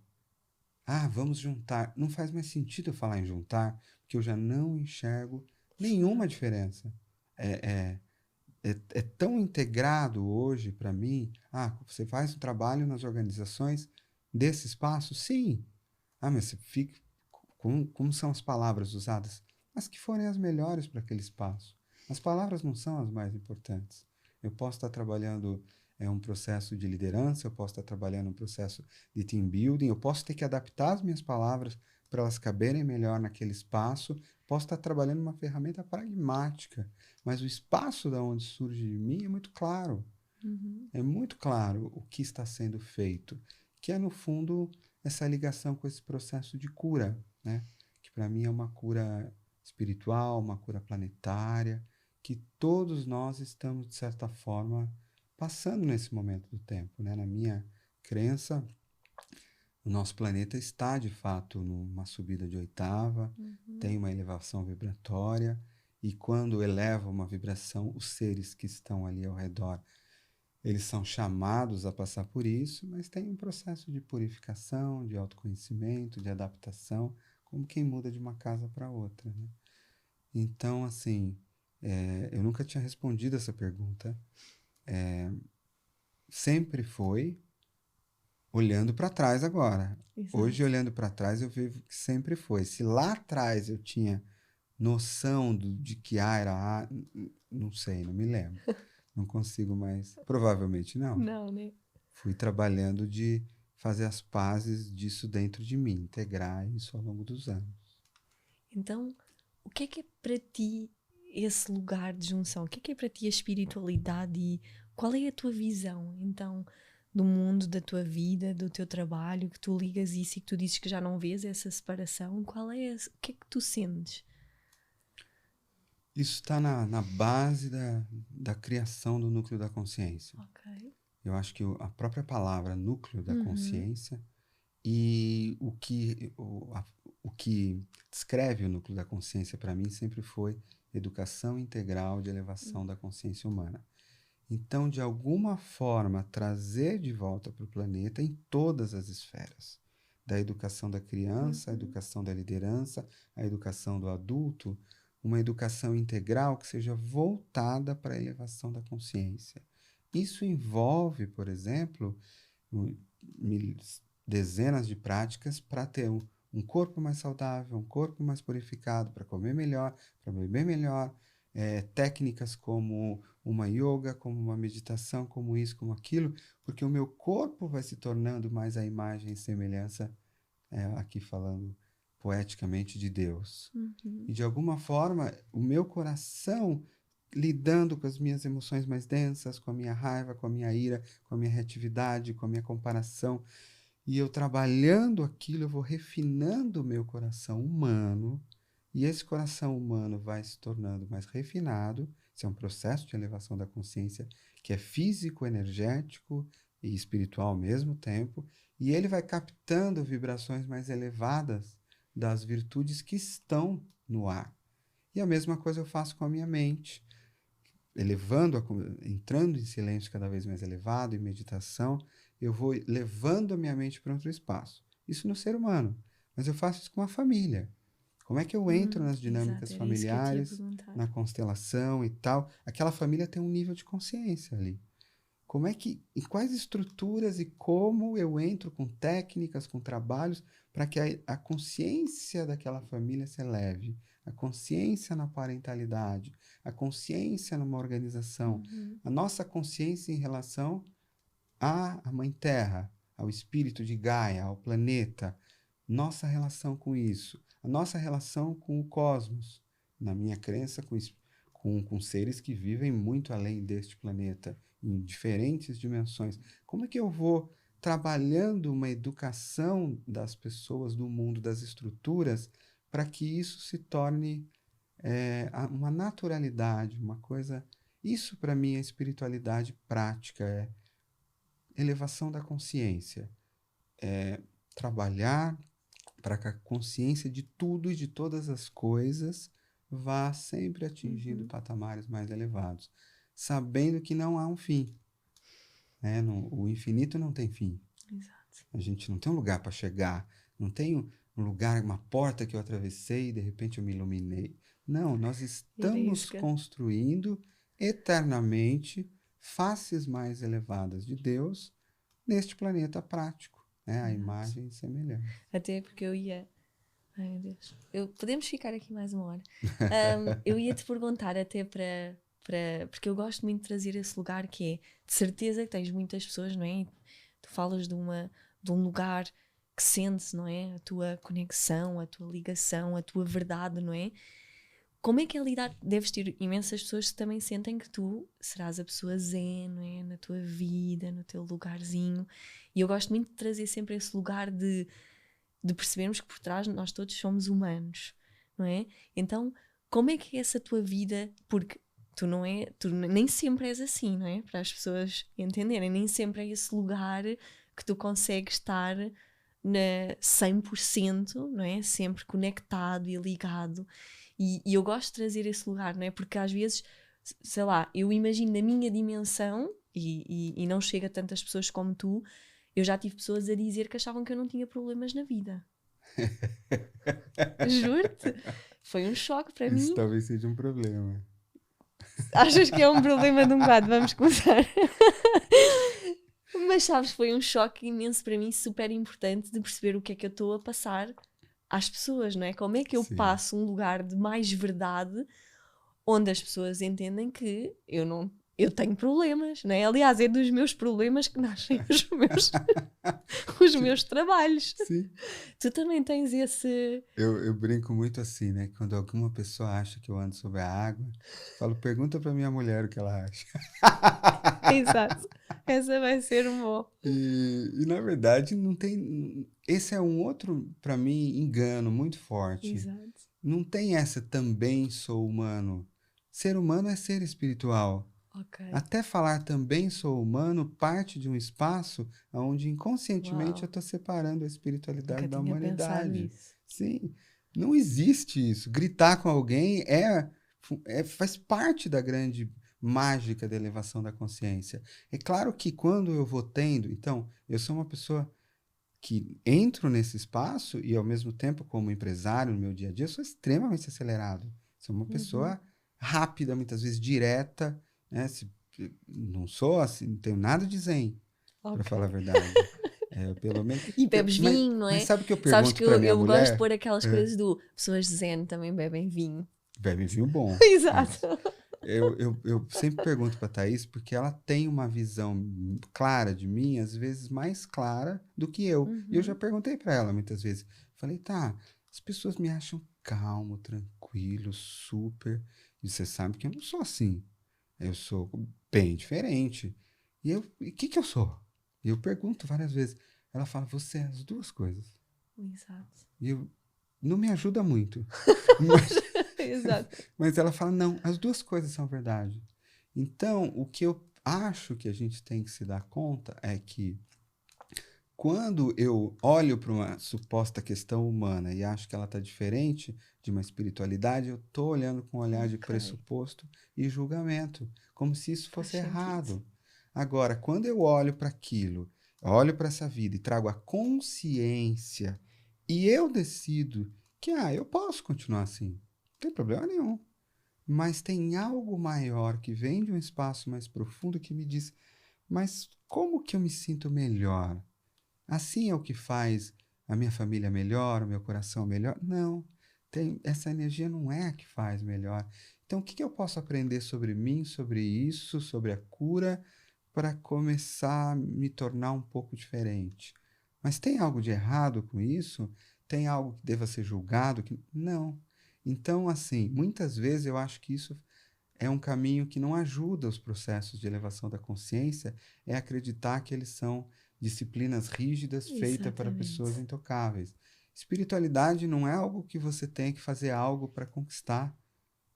Ah, vamos juntar. Não faz mais sentido eu falar em juntar, porque eu já não enxergo nenhuma Separar. diferença. É, é tão integrado hoje para mim. Ah, você faz um trabalho nas organizações desse espaço? Sim. Ah, mas você fica. Como são as palavras usadas? As que forem as melhores para aquele espaço. As palavras não são as mais importantes. Eu posso estar trabalhando um processo de liderança, eu posso estar trabalhando um processo de team building, eu posso ter que adaptar as minhas palavras para elas caberem melhor naquele espaço, posso estar trabalhando uma ferramenta pragmática, mas o espaço da onde surge de mim Uhum. é muito claro o que está sendo feito, que é no fundo essa ligação com esse processo de cura, né? Que para mim é uma cura espiritual, uma cura planetária, que todos nós estamos de certa forma passando nesse momento do tempo, né? Na minha crença, o nosso planeta está de fato numa subida de oitava, Uhum. tem uma elevação vibratória, e quando eleva uma vibração, os seres que estão ali ao redor eles são chamados a passar por isso, mas tem um processo de purificação, de autoconhecimento, de adaptação, como quem muda de uma casa para outra, né? Então, assim, eu nunca tinha respondido essa pergunta. Sempre foi olhando para trás agora. Hoje, Exato. olhando para trás, eu vejo que sempre foi. Se lá atrás eu tinha noção de que A era A, não sei, não me lembro. Não consigo mais. Provavelmente não. Não, né? Fui trabalhando de fazer as pazes disso dentro de mim, integrar isso ao longo dos anos. Então, o que é para ti esse lugar de junção? O que é para ti a espiritualidade e qual é a tua visão, então, do mundo, da tua vida, do teu trabalho, que tu ligas isso e que tu dizes que já não vês essa separação? Qual é o que é que tu sentes? Isso está na base da criação do núcleo da consciência. Ok. Eu acho que a própria palavra núcleo da Uhum. consciência e o que descreve o núcleo da consciência para mim sempre foi educação integral de elevação da consciência humana. Então, de alguma forma, trazer de volta para o planeta em todas as esferas. Da educação da criança, a educação da liderança, a educação do adulto, uma educação integral que seja voltada para a elevação da consciência. Isso envolve, por exemplo, dezenas de práticas para ter um corpo mais saudável, um corpo mais purificado, para comer melhor, para beber melhor, técnicas como uma yoga, como uma meditação, como isso, como aquilo, porque o meu corpo vai se tornando mais a imagem e semelhança, aqui falando poeticamente, de Deus. Uhum. E de alguma forma, o meu coração lidando com as minhas emoções mais densas, com a minha raiva, com a minha ira, com a minha reatividade, com a minha comparação, e eu trabalhando aquilo, eu vou refinando o meu coração humano, e esse coração humano vai se tornando mais refinado. Isso é um processo de elevação da consciência que é físico, energético e espiritual ao mesmo tempo, e ele vai captando vibrações mais elevadas das virtudes que estão no ar. E a mesma coisa eu faço com a minha mente, entrando em silêncio cada vez mais elevado, em meditação, eu vou levando a minha mente para outro espaço. Isso no ser humano, mas eu faço isso com a família. Como é que eu entro nas dinâmicas Exato, era isso que eu te ia familiares, perguntar. na constelação e tal? Aquela família tem um nível de consciência ali. Em quais estruturas e como eu entro com técnicas, com trabalhos, para que a consciência daquela família se eleve, a consciência na parentalidade, a consciência numa organização, a nossa consciência em relação à Mãe Terra, ao espírito de Gaia, ao planeta, nossa relação com isso, a nossa relação com o cosmos, na minha crença, com seres que vivem muito além deste planeta, em diferentes dimensões. Como é que eu vou trabalhando uma educação das pessoas, do mundo, das estruturas, para que isso se torne uma naturalidade, uma coisa... Isso, para mim, é espiritualidade prática, é elevação da consciência, é trabalhar para que a consciência de tudo e de todas as coisas vá sempre atingindo patamares mais elevados, sabendo que não há um fim. Né? O infinito não tem fim. Exato. A gente não tem um lugar para chegar, não tem um lugar, uma porta que eu atravessei e de repente eu me iluminei. Não, nós estamos construindo eternamente faces mais elevadas de Deus neste planeta prático, né? A imagem e semelhança. Até porque eu ia... Ai, meu Deus. Podemos ficar aqui mais uma hora. Eu ia te perguntar até para... Porque eu gosto muito de trazer esse lugar que é... De certeza que tens muitas pessoas, não é? Tu falas de um lugar que sente, não é? A tua conexão, a tua ligação, a tua verdade, não é? Como é que é lidar? Deves ter imensas pessoas que também sentem que tu serás a pessoa zen, não é? Na tua vida, no teu lugarzinho. E eu gosto muito de trazer sempre esse lugar de percebermos que por trás nós todos somos humanos, não é? Então, como é que é essa tua vida? Porque tu nem sempre és assim, não é? Para as pessoas entenderem, nem sempre é esse lugar que tu consegues estar 100%, não é? Sempre conectado e ligado. E eu gosto de trazer esse lugar, não é? Porque às vezes, sei lá, eu imagino na minha dimensão, e não chega a tantas pessoas como tu, eu já tive pessoas a dizer que achavam que eu não tinha problemas na vida. Juro-te. Foi um choque para mim. Isso talvez seja um problema. Achas que é um problema de um lado? Vamos começar. Mas sabes, foi um choque imenso para mim, super importante de perceber o que é que eu estou a passar às pessoas, não é? Como é que eu passo um lugar de mais verdade onde as pessoas entendem que eu tenho problemas, não é? Aliás, é dos meus problemas que nascem os meus trabalhos. Sim. Tu também tens esse... Eu brinco muito assim, né? Quando alguma pessoa acha que eu ando sobre a água, falo, pergunta pra minha mulher o que ela acha. Exato. Essa vai ser um bom. E na verdade não tem... Esse é um outro, pra mim, engano muito forte. Exato. Não tem essa também sou humano. Ser humano é ser espiritual. Ok. Até falar também sou humano parte de um espaço onde inconscientemente eu Uau. estou separando a espiritualidade Nunca da tinha pensado humanidade. nisso. Sim, não existe isso. Gritar com alguém faz parte da grande mágica da elevação da consciência. É claro que quando eu vou tendo, então, eu sou uma pessoa que entro nesse espaço e ao mesmo tempo como empresário no meu dia a dia, eu sou extremamente acelerado. Sou uma Uhum. pessoa rápida, muitas vezes direta, né? Não sou assim, não tenho nada de zen, para Ok. falar a verdade. Pelo menos, E bebes mas, vinho, não mas é? sabe o que eu Sabes pergunto que para eu, minha eu gosto de mulher? pôr aquelas É, coisas do pessoas zen também bebem vinho. bebe vinho bom. Isso. Exato. Eu sempre pergunto para a Thaís porque ela tem uma visão clara de mim, às vezes mais clara do que eu. E eu já Uhum. perguntei para ela muitas vezes. Falei, tá, as pessoas me acham calmo, tranquilo, super. E você sabe que eu não sou assim. Eu sou bem diferente. E o que que eu sou? E eu pergunto várias vezes. Ela fala, você é as duas coisas. Exato. E eu não me ajuda muito. Exato. Mas ela fala, não, as duas coisas são verdade. Então, o que eu acho que a gente tem que se dar conta é que quando eu olho para uma suposta questão humana e acho que ela está diferente de uma espiritualidade, eu estou olhando com um olhar de Ok. pressuposto e julgamento, como se isso Faz fosse sentido. errado. Agora, quando eu olho para aquilo, olho para essa vida e trago a consciência e eu decido que, eu posso continuar assim, não tem problema nenhum. Mas tem algo maior que vem de um espaço mais profundo que me diz: mas como que eu me sinto melhor? Assim é o que faz a minha família melhor, o meu coração melhor? Não. Essa energia não é a que faz melhor. Então, o que que eu posso aprender sobre mim, sobre isso, sobre a cura, para começar a me tornar um pouco diferente? Mas tem algo de errado com isso? Tem algo que deva ser julgado? Não. Então, assim, muitas vezes eu acho que isso é um caminho que não ajuda os processos de elevação da consciência, é acreditar que eles são disciplinas rígidas feitas para pessoas Exatamente. intocáveis. Espiritualidade não é algo que você tem que fazer algo para conquistar.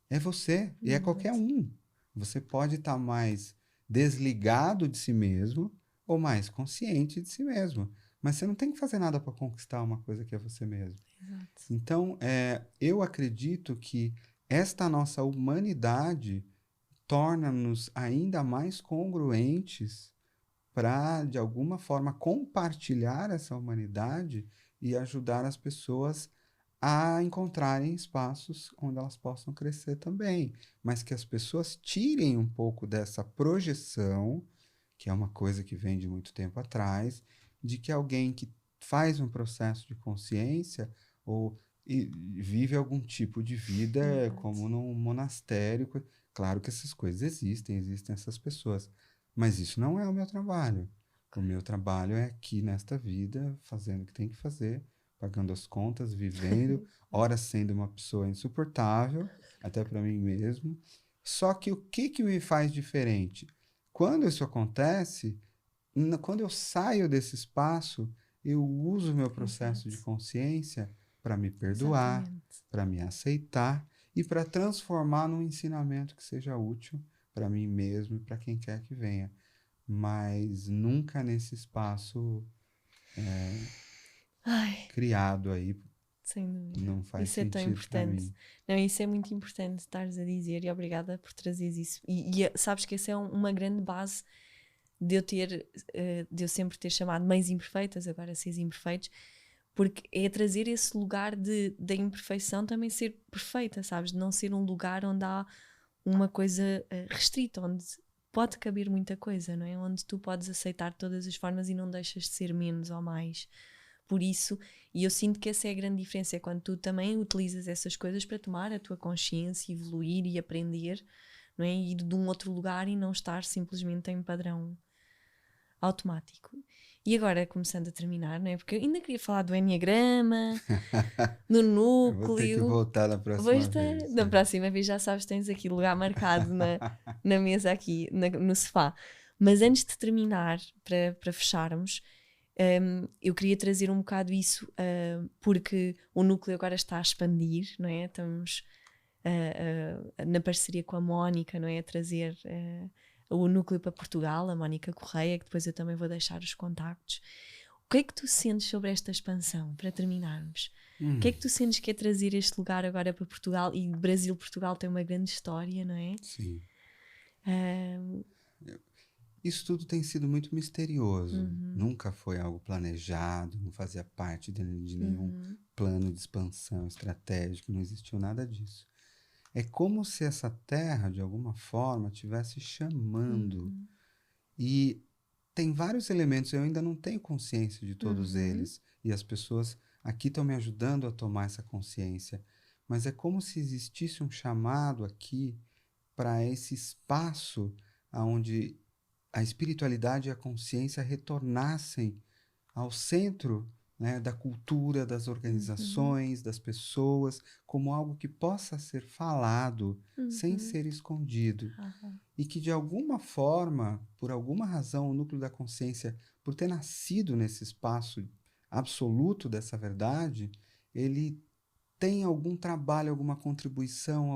É você e é qualquer Exato. um. Você pode estar mais desligado de si mesmo ou mais consciente de si mesmo. Mas você não tem que fazer nada para conquistar uma coisa que é você mesmo. Exato. Então, eu acredito que esta nossa humanidade torna-nos ainda mais congruentes para, de alguma forma, compartilhar essa humanidade e ajudar as pessoas a encontrarem espaços onde elas possam crescer também. Mas que as pessoas tirem um pouco dessa projeção, que é uma coisa que vem de muito tempo atrás, de que alguém que faz um processo de consciência ou vive algum tipo de vida Exato. como num monastério. Claro que essas coisas existem essas pessoas, mas isso não é o meu trabalho. O meu trabalho é aqui nesta vida, fazendo o que tem que fazer, pagando as contas, vivendo, ora sendo uma pessoa insuportável, até para mim mesmo. Só que o que que me faz diferente? Quando isso acontece, quando eu saio desse espaço, eu uso o meu processo de Exato. consciência para me perdoar, Exatamente. para me aceitar e para transformar num ensinamento que seja útil para mim mesmo e para quem quer que venha. Mas nunca nesse espaço Ai, criado aí, sem dúvida. não faz Isso é tão sentido para importante. mim. Não, isso é muito importante estares a dizer e obrigada por trazeres isso. Sabes que essa é uma grande base de eu ter, de eu sempre ter chamado mães imperfeitas, agora seres imperfeitos, porque é trazer esse lugar da imperfeição também ser perfeita, sabes? De não ser um lugar onde há uma coisa restrita, onde pode caber muita coisa, não é? Onde tu podes aceitar todas as formas e não deixas de ser menos ou mais. Por isso, e eu sinto que essa é a grande diferença, é quando tu também utilizas essas coisas para tomar a tua consciência, evoluir e aprender, não é? Ir de um outro lugar e não estar simplesmente em padrão automático. E agora, começando a terminar, não é? Porque eu ainda queria falar do enneagrama, do Eu vou ter que núcleo. voltar na próxima vez. Da próxima vez já sabes, tens aqui lugar marcado na mesa aqui, no sofá. Mas antes de terminar, para fecharmos, eu queria trazer um bocado isso, porque o núcleo agora está a expandir, não é? Estamos na parceria com a Mónica, não é? A trazer o núcleo para Portugal, a Mónica Correia, que depois eu também vou deixar os contactos. O que é que tu sentes sobre esta expansão, para terminarmos? O que é que tu sentes que é trazer este lugar agora para Portugal? E Brasil-Portugal tem uma grande história, não é? Sim. Isso tudo tem sido muito misterioso. Nunca foi algo planejado, não fazia parte de nenhum plano de expansão estratégico, não existiu nada disso. É como se essa terra, de alguma forma, estivesse chamando. E tem vários elementos, eu ainda não tenho consciência de todos eles. E as pessoas aqui estão me ajudando a tomar essa consciência. Mas é como se existisse um chamado aqui para esse espaço onde a espiritualidade e a consciência retornassem ao centro, né, da cultura, das organizações, das pessoas, como algo que possa ser falado sem ser escondido. E que, de alguma forma, por alguma razão, o núcleo da consciência, por ter nascido nesse espaço absoluto dessa verdade, ele tem algum trabalho, alguma contribuição,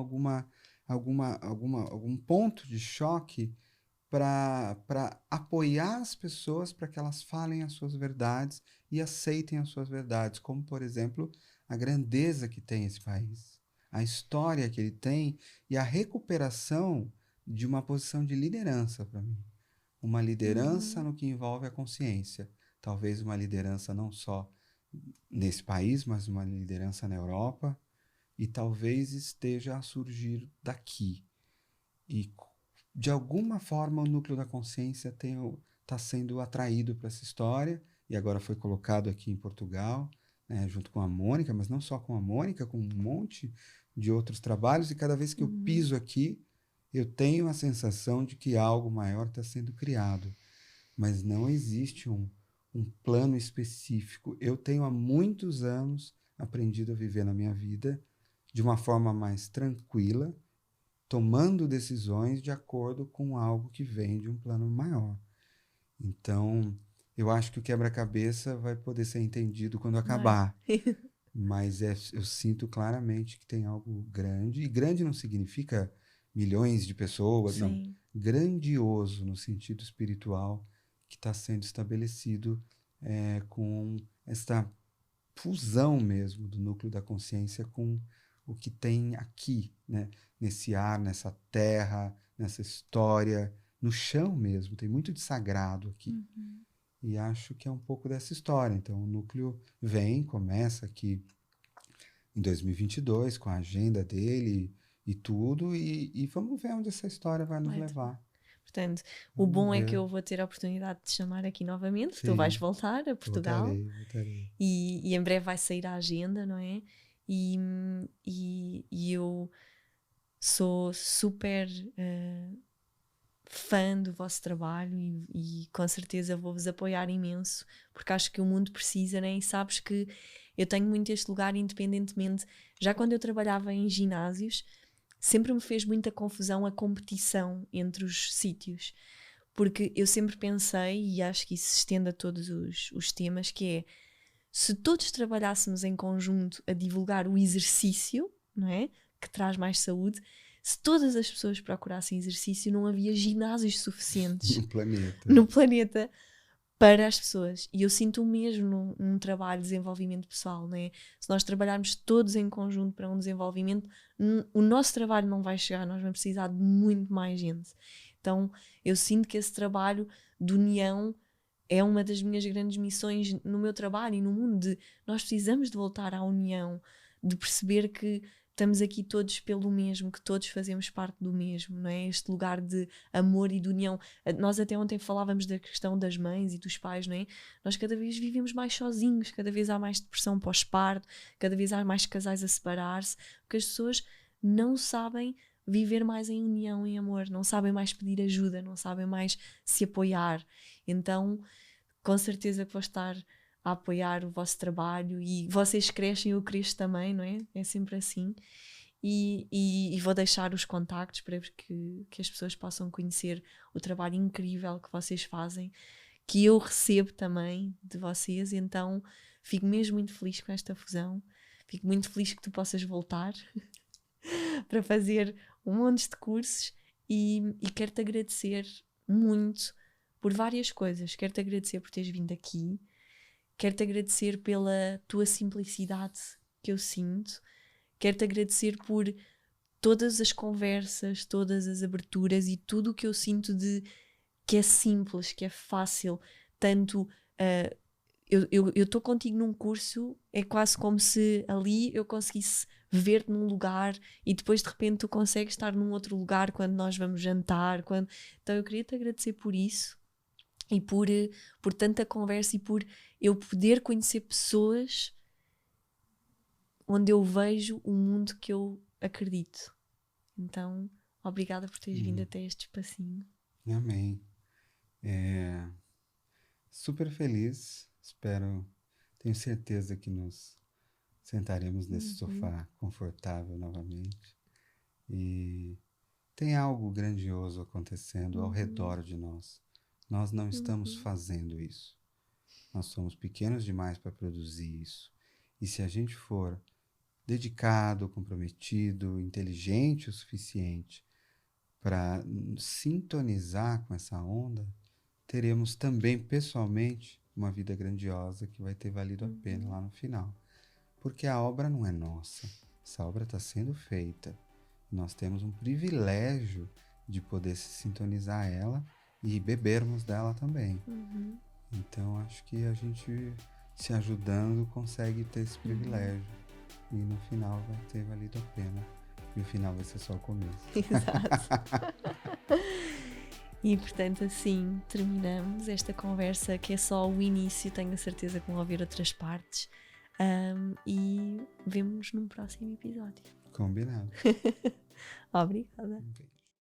algum ponto de choque para apoiar as pessoas para que elas falem as suas verdades e aceitem as suas verdades, como, por exemplo, a grandeza que tem esse país, a história que ele tem e a recuperação de uma posição de liderança para mim. Uma liderança no que envolve a consciência. Talvez uma liderança não só nesse país, mas uma liderança na Europa, e talvez esteja a surgir daqui. E de alguma forma o núcleo da consciência está sendo atraído para essa história, e agora foi colocado aqui em Portugal, né, junto com a Mônica, mas não só com a Mônica, com um monte de outros trabalhos, e cada vez que eu piso aqui, eu tenho a sensação de que algo maior está sendo criado, mas não existe um plano específico. Eu tenho há muitos anos aprendido a viver na minha vida de uma forma mais tranquila, tomando decisões de acordo com algo que vem de um plano maior. Então, eu acho que o quebra-cabeça vai poder ser entendido quando acabar. Mas eu sinto claramente que tem algo grande. E grande não significa milhões de pessoas, não. Grandioso no sentido espiritual que está sendo estabelecido com esta fusão mesmo do núcleo da consciência com o que tem aqui, né? Nesse ar, nessa terra, nessa história, no chão mesmo. Tem muito de sagrado aqui. E acho que é um pouco dessa história. Então, o núcleo começa aqui em 2022, com a agenda dele e tudo, e vamos ver onde essa história vai nos levar. Portanto, o bom é que eu vou ter a oportunidade de te chamar aqui novamente. Sim, tu vais voltar a Portugal. Voltarei. E em breve vai sair a agenda, não é? E eu sou super fã do vosso trabalho e com certeza vou-vos apoiar imenso, porque acho que o mundo precisa, né? E sabes que eu tenho muito este lugar independentemente. Já quando eu trabalhava em ginásios, sempre me fez muita confusão a competição entre os sítios, porque eu sempre pensei, e acho que isso se estende a todos os temas, que é, se todos trabalhássemos em conjunto a divulgar o exercício, não é? Que traz mais saúde, se todas as pessoas procurassem exercício, não havia ginásios suficientes no planeta para as pessoas. E eu sinto o mesmo num trabalho de desenvolvimento pessoal, não é? Se nós trabalharmos todos em conjunto para um desenvolvimento, o nosso trabalho não vai chegar, nós vamos precisar de muito mais gente. Então, eu sinto que esse trabalho de união é uma das minhas grandes missões no meu trabalho e no mundo, de nós precisamos de voltar à união, de perceber que estamos aqui todos pelo mesmo, que todos fazemos parte do mesmo, não é? Este lugar de amor e de união. Nós até ontem falávamos da questão das mães e dos pais, não é? Nós cada vez vivemos mais sozinhos, cada vez há mais depressão pós-parto, cada vez há mais casais a separar-se, porque as pessoas não sabem viver mais em união, em amor, não sabem mais pedir ajuda, não sabem mais se apoiar. Então, com certeza que vou estar a apoiar o vosso trabalho e vocês crescem, eu cresço também, não é? É sempre assim. E vou deixar os contactos para que as pessoas possam conhecer o trabalho incrível que vocês fazem, que eu recebo também de vocês. Então fico mesmo muito feliz com esta fusão, fico muito feliz que tu possas voltar para fazer um monte de cursos e quero-te agradecer muito por várias coisas. Quero-te agradecer por teres vindo aqui, quero-te agradecer pela tua simplicidade que eu sinto, quero-te agradecer por todas as conversas, todas as aberturas e tudo o que eu sinto de que é simples, que é fácil. Tanto eu estou contigo num curso, é quase como se ali eu conseguisse ver-te num lugar e depois de repente tu consegues estar num outro lugar quando nós vamos jantar. Então eu queria te agradecer por isso e por tanta conversa e por eu poder conhecer pessoas onde eu vejo o mundo que eu acredito. Então, obrigada por teres vindo até este espacinho. Amém. Super feliz. Tenho certeza que nos sentaremos nesse sofá confortável novamente. E tem algo grandioso acontecendo ao redor de nós. Nós não estamos fazendo isso. Nós somos pequenos demais para produzir isso. E se a gente for dedicado, comprometido, inteligente o suficiente para sintonizar com essa onda, teremos também pessoalmente uma vida grandiosa que vai ter valido a pena lá no final. Porque a obra não é nossa. Essa obra está sendo feita. Nós temos um privilégio de poder se sintonizar a ela e bebermos dela também. Então acho que a gente se ajudando consegue ter esse privilégio. E no final vai ter valido a pena. E o final vai ser só o começo. Exato. E portanto assim terminamos esta conversa que é só o início. Tenho a certeza que vão ouvir outras partes. E vemo-nos num próximo episódio. Combinado. Obrigada. Okay.